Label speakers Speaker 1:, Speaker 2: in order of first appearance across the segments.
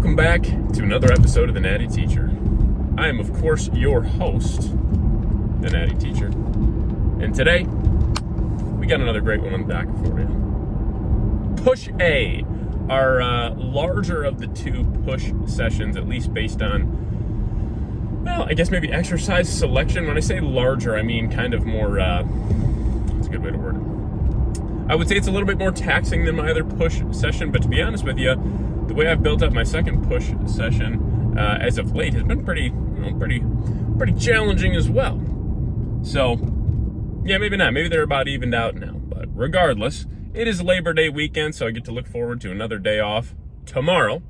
Speaker 1: Welcome back to another episode of the Natty Teacher. I am, of course, your host, the Natty Teacher. And today, we got another great one on the docket for you. Push A, our larger of the two push sessions, at least based on, well, I guess maybe exercise selection. When I say larger, I mean kind of more, that's a good way to word it. I would say it's a little bit more taxing than my other push session, but to be honest with you, the way I've built up my second push session as of late has been pretty challenging as well. So, yeah, maybe not. Maybe they're about evened out now. But regardless, it is Labor Day weekend, so I get to look forward to another day off tomorrow.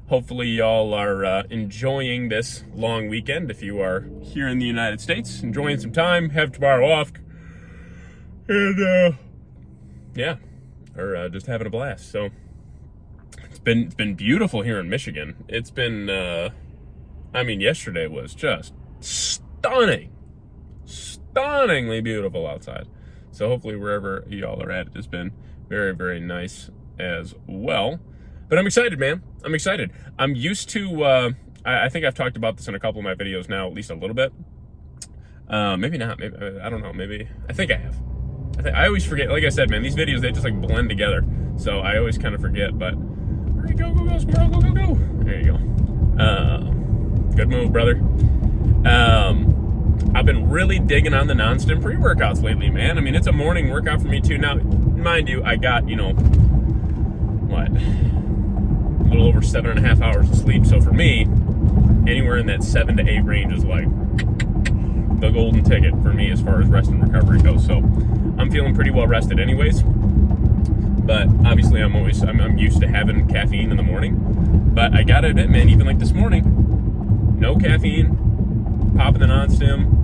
Speaker 1: Hopefully y'all are enjoying this long weekend. If you are here in the United States, enjoying some time, have tomorrow off, and yeah, or just having a blast. So it's been beautiful here in Michigan. It's been, yesterday was just stunningly beautiful outside. So hopefully wherever y'all are at, it has been very, very nice as well. But I'm excited, man. I'm excited. I'm used to, I think I've talked about this in a couple of my videos now, at least a little bit. Maybe not. Maybe, I don't know. Maybe, I think I have. I always forget. Like I said, man, these videos, they just like blend together. So I always kind of forget, but go, squirrel, go. There you go. Good move, brother. I've been really digging on the non-stim pre-workouts lately, man. I mean, it's a morning workout for me too. Now, mind you, I got, a little over 7.5 hours of sleep. So for me, anywhere in that 7 to 8 range is like the golden ticket for me as far as rest and recovery goes. So I'm feeling pretty well rested anyways. But obviously I'm used to having caffeine in the morning. But I gotta admit, man, even like this morning, no caffeine, popping the non-stim,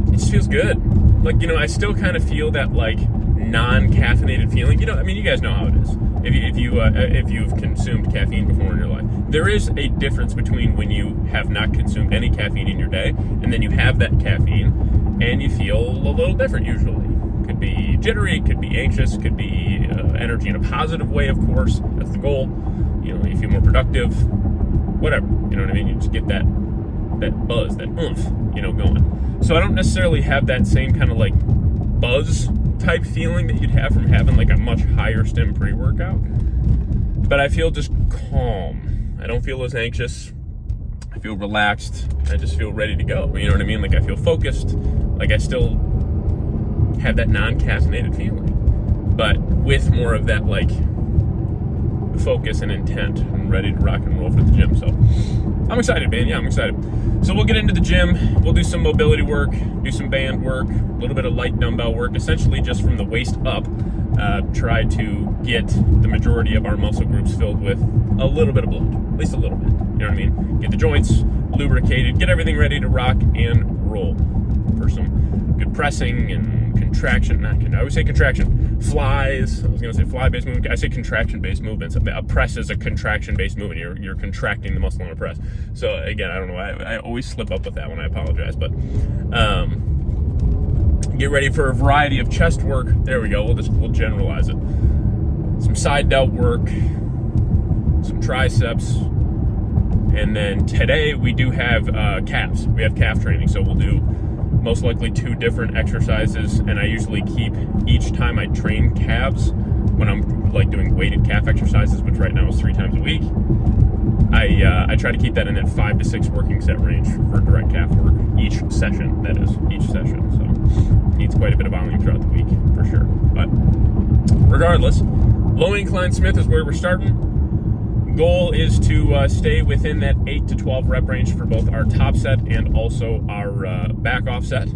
Speaker 1: it just feels good. Like, I still kind of feel that like non-caffeinated feeling. You guys know how it is. If you've consumed caffeine before in your life, there is a difference between when you have not consumed any caffeine in your day and then you have that caffeine and you feel a little different usually. Could be jittery, could be anxious, could be energy in a positive way, of course. That's the goal. You feel more productive, whatever. You know what I mean? You just get that buzz, that oomph, going. So I don't necessarily have that same kind of like buzz type feeling that you'd have from having like a much higher stim pre-workout. But I feel just calm. I don't feel as anxious. I feel relaxed. I just feel ready to go. You know what I mean? Like I feel focused. Like I still have that non-caffeinated feeling, but with more of that like focus and intent and ready to rock and roll for the gym. So I'm excited, man. Yeah, I'm excited. So we'll get into the gym. We'll do some mobility work, do some band work, a little bit of light dumbbell work, essentially just from the waist up. Try to get the majority of our muscle groups filled with a little bit of blood, at least a little bit. You know what I mean? Get the joints lubricated, get everything ready to rock and roll for some good pressing and contraction, I always say contraction, flies. I was going to say fly-based movement. I say contraction-based movements. A press is a contraction-based movement. You're contracting the muscle on a press. So again, I don't know why. I always slip up with that one. I apologize. But get ready for a variety of chest work. There we go. We'll generalize it. Some side delt work, some triceps. And then today we do have calves. We have calf training. So we'll do most likely 2 different exercises, and I usually keep each time I train calves, when I'm like doing weighted calf exercises, which right now is 3 times a week, I try to keep that in that 5 to 6 working set range for direct calf work each session. That is each session, so needs quite a bit of volume throughout the week for sure. But regardless, low incline Smith is where we're starting. Goal is to stay within that 8 to 12 rep range for both our top set and also our back off set,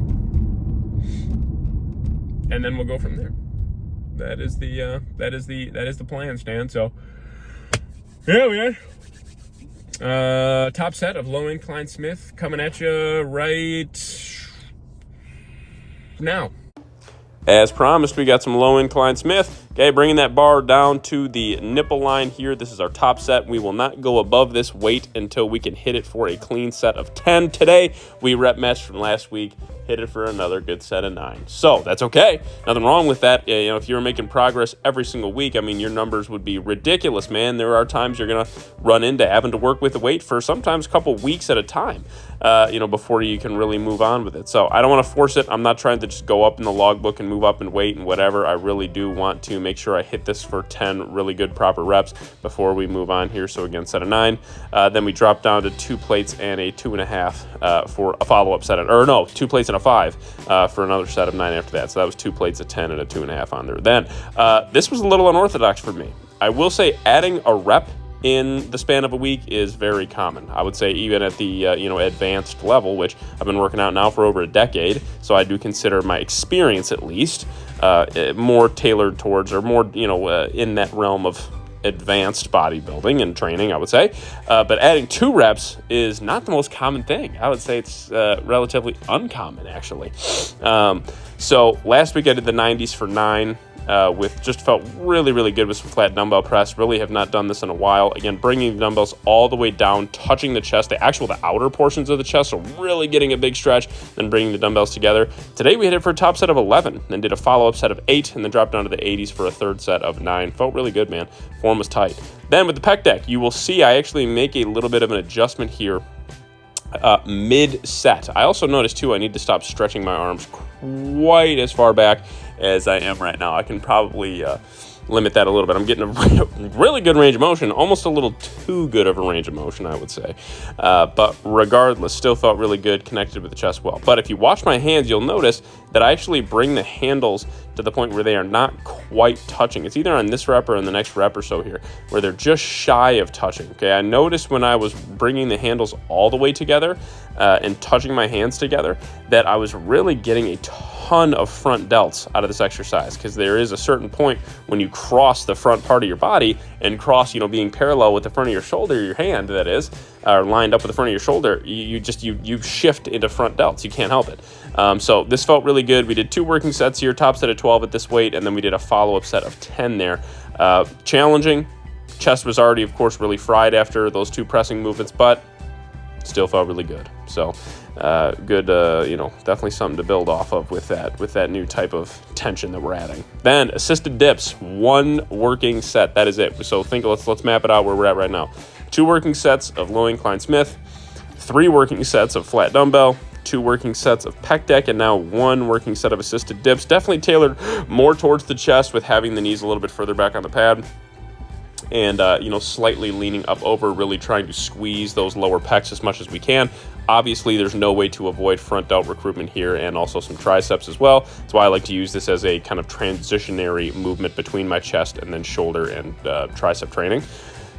Speaker 1: and then we'll go from there. That is the plan, Stan. So yeah, man. Top set of low incline Smith coming at you right now. As promised, we got some low incline Smith. Okay, bringing that bar down to the nipple line here. This is our top set. We will not go above this weight until we can hit it for a clean set of 10. Today, we rep matched from last week, hit it for another good set of 9. So that's okay. Nothing wrong with that. You know, if you were making progress every single week, I mean, your numbers would be ridiculous, man. There are times you're going to run into having to work with the weight for sometimes a couple weeks at a time, before you can really move on with it. So I don't want to force it. I'm not trying to just go up in the logbook and move up in weight and whatever. I really do want to make sure I hit this for 10 really good proper reps before we move on here. So again, set of 9. Then we drop down to 2 plates and a 2.5 for a follow-up set of, 2 plates and a 5 for another set of 9 after that. So that was 2 plates of 10 and a 2.5 on there. Then this was a little unorthodox for me. I will say adding a rep in the span of a week is very common. I would say even at the advanced level, which I've been working out now for over a decade, so I do consider my experience at least more tailored towards, or more in that realm of advanced bodybuilding and training, I would say. But adding 2 reps is not the most common thing. I would say it's relatively uncommon, actually. So last week I did the 90s for 9. Just felt really, really good with some flat dumbbell press. Really have not done this in a while. Again, bringing the dumbbells all the way down, touching the chest, the outer portions of the chest, so really getting a big stretch, then bringing the dumbbells together. Today we hit it for a top set of 11, then did a follow-up set of 8, and then dropped down to the 80s for a third set of 9. Felt really good, man. Form was tight. Then with the pec deck, you will see I actually make a little bit of an adjustment here mid-set. I also noticed, too, I need to stop stretching my arms quite as far back as I am right now. I can probably limit that a little bit. I'm getting a really good range of motion, almost a little too good of a range of motion, I would say. But regardless, still felt really good, connected with the chest well. But if you watch my hands, you'll notice that I actually bring the handles to the point where they are not quite touching. It's either on this rep or on the next rep or so here, where they're just shy of touching. Okay, I noticed when I was bringing the handles all the way together and touching my hands together that I was really getting a ton of front delts out of this exercise, because there is a certain point when you cross the front part of your body and cross, being parallel with the front of your shoulder, your hand that is, lined up with the front of your shoulder, you shift into front delts. You can't help it. So this felt really good. We did 2 working sets here, top set of 12 at this weight, and then we did a follow-up set of 10 there. Challenging. Chest was already, of course, really fried after those 2 pressing movements, but still felt really good. So good, definitely something to build off of with that new type of tension that we're adding. Then assisted dips, 1 working set. That is it. So let's map it out where we're at right now. 2 working sets of low incline Smith, 3 working sets of flat dumbbell, 2 working sets of pec deck, and now 1 working set of assisted dips. Definitely tailored more towards the chest with having the knees a little bit further back on the pad. And, slightly leaning up over, really trying to squeeze those lower pecs as much as we can. Obviously, there's no way to avoid front delt recruitment here, and also some triceps as well. That's why I like to use this as a kind of transitionary movement between my chest and then shoulder and tricep training.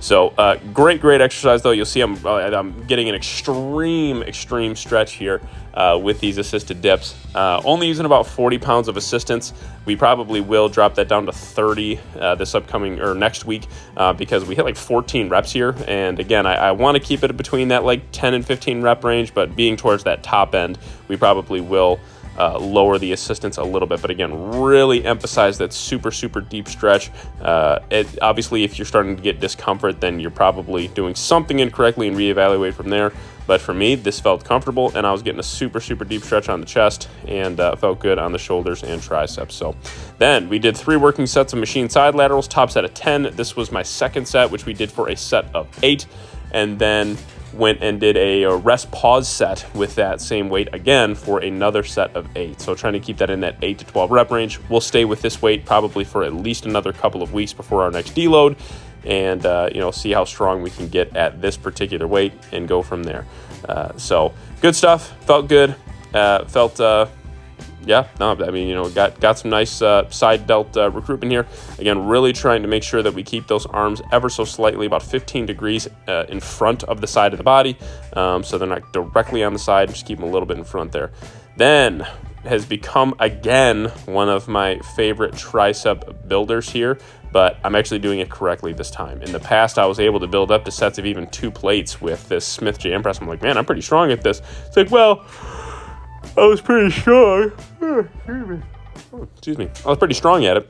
Speaker 1: So great exercise, though. You'll see I'm getting an extreme stretch here with these assisted dips. Only using about 40 pounds of assistance. We probably will drop that down to 30 this upcoming or next week because we hit like 14 reps here. And again, I want to keep it between that like 10 and 15 rep range, but being towards that top end, we probably will lower the assistance a little bit. But again, really emphasize that super deep stretch. Obviously, if you're starting to get discomfort, then you're probably doing something incorrectly and reevaluate from there. But for me, this felt comfortable, and I was getting a super deep stretch on the chest, and felt good on the shoulders and triceps. So then we did 3 working sets of machine side laterals, top set of 10. This was my second set, which we did for a set of 8, and then went and did a rest pause set with that same weight again for another set of 8. So trying to keep that in that 8 to 12 rep range. We'll stay with this weight probably for at least another couple of weeks before our next deload, and see how strong we can get at this particular weight and go from there. So good stuff. Felt good. Got some nice side delt recruitment here. Again, really trying to make sure that we keep those arms ever so slightly, about 15 degrees in front of the side of the body, so they're not directly on the side. Just keep them a little bit in front there. Then has become, again, one of my favorite tricep builders here, but I'm actually doing it correctly this time. In the past, I was able to build up to sets of even 2 plates with this Smith jam press. I'm like, man, I'm pretty strong at this. It's like, well, I was pretty strong. Excuse me. I was pretty strong at it.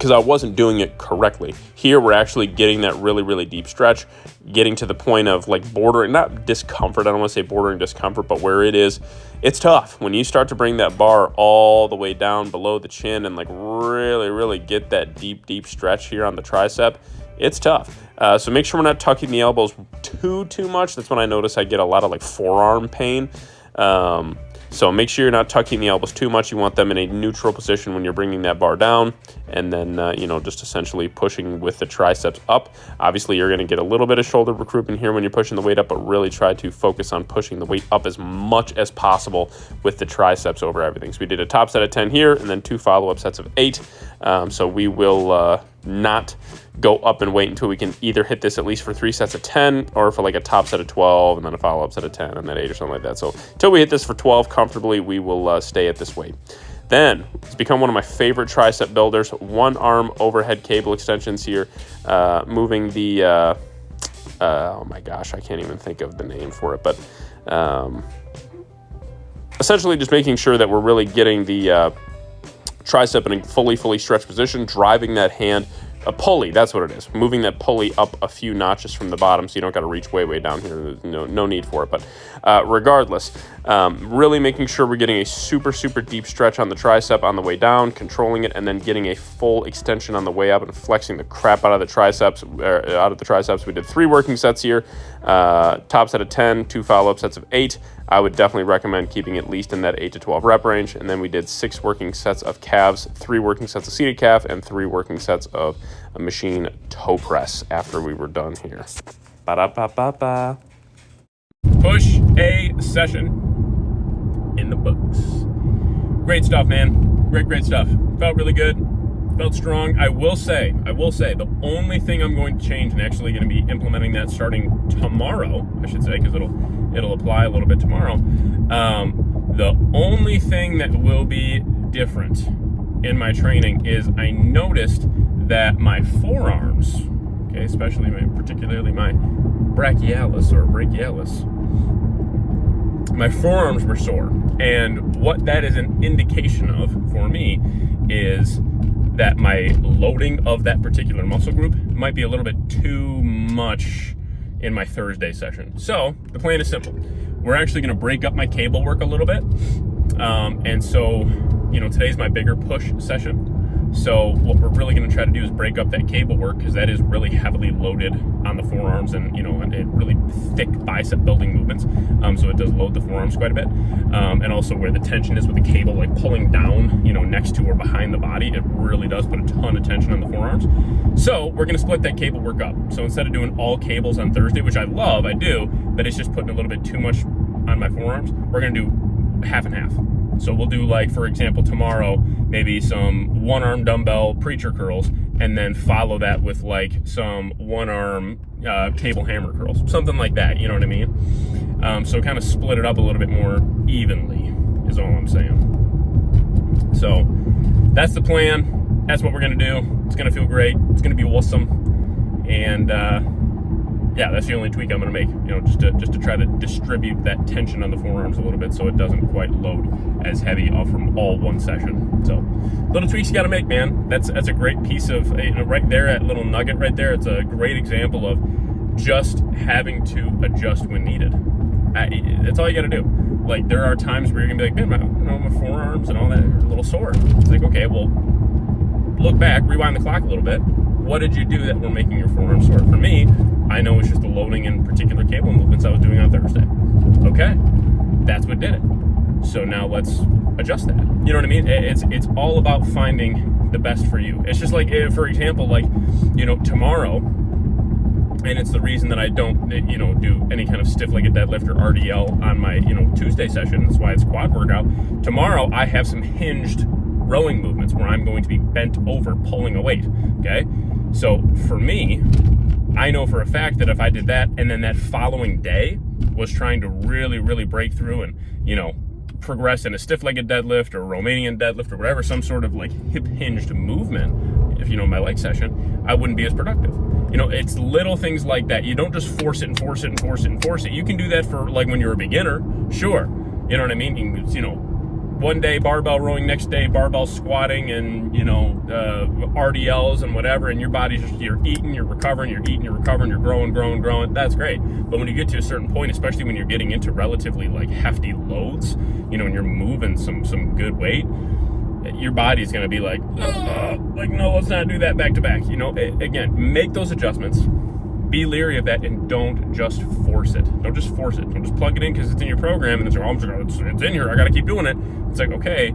Speaker 1: because I wasn't doing it correctly. Here, we're actually getting that really, really deep stretch, getting to the point of like bordering, not discomfort, I don't want to say bordering discomfort, but where it is, it's tough. When you start to bring that bar all the way down below the chin and like really, really get that deep, deep stretch here on the tricep, it's tough. So make sure we're not tucking the elbows too much. That's when I notice I get a lot of like forearm pain. So make sure you're not tucking the elbows too much. You want them in a neutral position when you're bringing that bar down, and then, just essentially pushing with the triceps up. Obviously, you're going to get a little bit of shoulder recruitment here when you're pushing the weight up, but really try to focus on pushing the weight up as much as possible with the triceps over everything. So we did a top set of 10 here, and then 2 follow-up sets of 8. So we will not go up and wait until we can either hit this at least for 3 sets of 10 or for like a top set of 12 and then a follow-up set of 10 and then 8 or something like that. So until we hit this for 12 comfortably, we will stay at this weight. Then it's become one of my favorite tricep builders, 1 arm overhead cable extensions here, moving the, oh my gosh, I can't even think of the name for it, but essentially just making sure that we're really getting the tricep in a fully stretched position, driving that hand, a pulley, that's what it is, moving that pulley up a few notches from the bottom so you don't got to reach way down here. There's no need for it, but regardless, really making sure we're getting a super deep stretch on the tricep on the way down, controlling it, and then getting a full extension on the way up and flexing the crap out of the triceps. We did 3 working sets here, top set of 10, 2 follow-up sets of 8. I would definitely recommend keeping at least in that 8 to 12 rep range. And then we did 6 working sets of calves, 3 working sets of seated calf, and 3 working sets of a machine toe press after we were done here. Ba-da-ba-ba-ba. Push a session in the books. Great stuff, man. Great stuff. Felt really good. Felt strong. I will say, the only thing I'm going to change, and actually going to be implementing that starting tomorrow, I should say, because it'll apply a little bit tomorrow. The only thing that will be different in my training is I noticed that my forearms, okay, especially particularly my brachialis, my forearms were sore. And what that is an indication of for me is that my loading of that particular muscle group might be a little bit too much in my Thursday session. So the plan is simple. We're actually going to break up my cable work a little bit. And so, today's my bigger push session. So what we're really going to try to do is break up that cable work, because that is really heavily loaded on the forearms and, and really thick bicep building movements. So it does load the forearms quite a bit. And also where the tension is with the cable, like pulling down, next to or behind the body, it really does put a ton of tension on the forearms. So we're going to split that cable work up. So instead of doing all cables on Thursday, which I do, but it's just putting a little bit too much on my forearms, we're going to do half and half. So we'll do, like, for example, tomorrow, maybe some 1-arm dumbbell preacher curls, and then follow that with like some 1-arm cable hammer curls, something like that, you know what I mean? So kind of split it up a little bit more evenly is all I'm saying. So that's the plan. That's what we're going to do. It's going to feel great. It's going to be awesome. And yeah, that's the only tweak I'm going to make, just to try to distribute that tension on the forearms a little bit so it doesn't quite load as heavy off from all one session. So little tweaks you got to make, man. That's a great piece of, right there, that little nugget right there. It's a great example of just having to adjust when needed. That's all you got to do. Like, there are times where you're going to be like, man, my forearms and all that are a little sore. It's like, okay, well, look back, rewind the clock a little bit. What did you do that were making your forearms sore? For me, I know it's just the loading in particular cable movements I was doing on Thursday. Okay, that's what did it. So now let's adjust that. You know what I mean? It's all about finding the best for you. It's just like, for example, like, tomorrow, and it's the reason that I don't, do any kind of stiff-legged deadlift or RDL on my, Tuesday session. That's why it's quad workout. Tomorrow, I have some hinged rowing movements where I'm going to be bent over pulling a weight, okay? So for me, I know for a fact that if I did that and then that following day was trying to really, really break through and, progress in a stiff-legged deadlift or Romanian deadlift or whatever, some sort of like hip-hinged movement, if my leg session, I wouldn't be as productive. It's little things like that. You don't just force it and force it and force it and force it. You can do that for like when you're a beginner, sure. You know what I mean? You can, one day barbell rowing, next day barbell squatting, and RDLs and whatever, and your body's just, you're eating, you're recovering, you're eating, you're recovering, you're growing. That's great. But when you get to a certain point, especially when you're getting into relatively like hefty loads, and you're moving some good weight, your body's going to be like, no, let's not do that back to back. Again, make those adjustments. Be leery of that, and don't just force it. Don't just force it. Don't just plug it in because it's in your program and it's in here. I got to keep doing it. It's like, okay,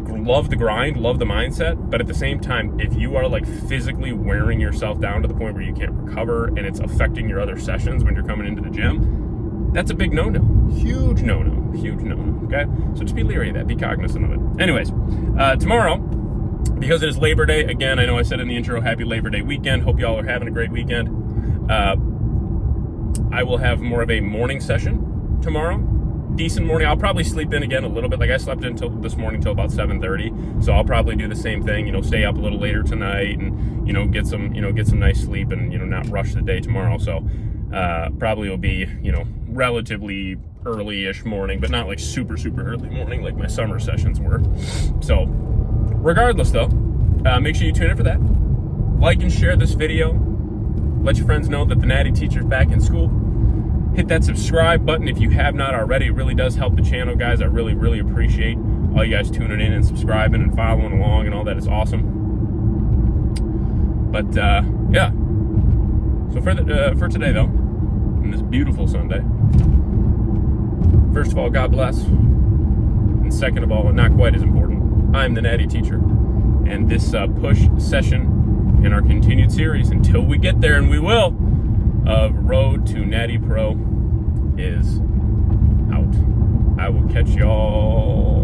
Speaker 1: love the grind, love the mindset, but at the same time, if you are like physically wearing yourself down to the point where you can't recover and it's affecting your other sessions when you're coming into the gym, that's a big no-no. Huge no-no. Okay? So just be leery of that. Be cognizant of it. Anyways, tomorrow, because it is Labor Day, again, I know I said in the intro, happy Labor Day weekend. Hope y'all are having a great weekend. I will have more of a morning session tomorrow. Decent morning. I'll probably sleep in again a little bit. Like I slept in this morning till about 7:30. So I'll probably do the same thing, stay up a little later tonight and, get some nice sleep and, not rush the day tomorrow. So, probably will be, relatively early-ish morning, but not like super, super early morning like my summer sessions were. So regardless though, make sure you tune in for that. Like and share this video. Let your friends know that the Natty Teacher's back in school. Hit that subscribe button if you have not already. It really does help the channel, guys. I really, really appreciate all you guys tuning in and subscribing and following along and all that is awesome. But, yeah. So for today, though, on this beautiful Sunday, first of all, God bless. And second of all, and not quite as important, I'm the Natty Teacher. And this push session in our continued series, until we get there, and we will, of Road to Natty Pro is out. I will catch y'all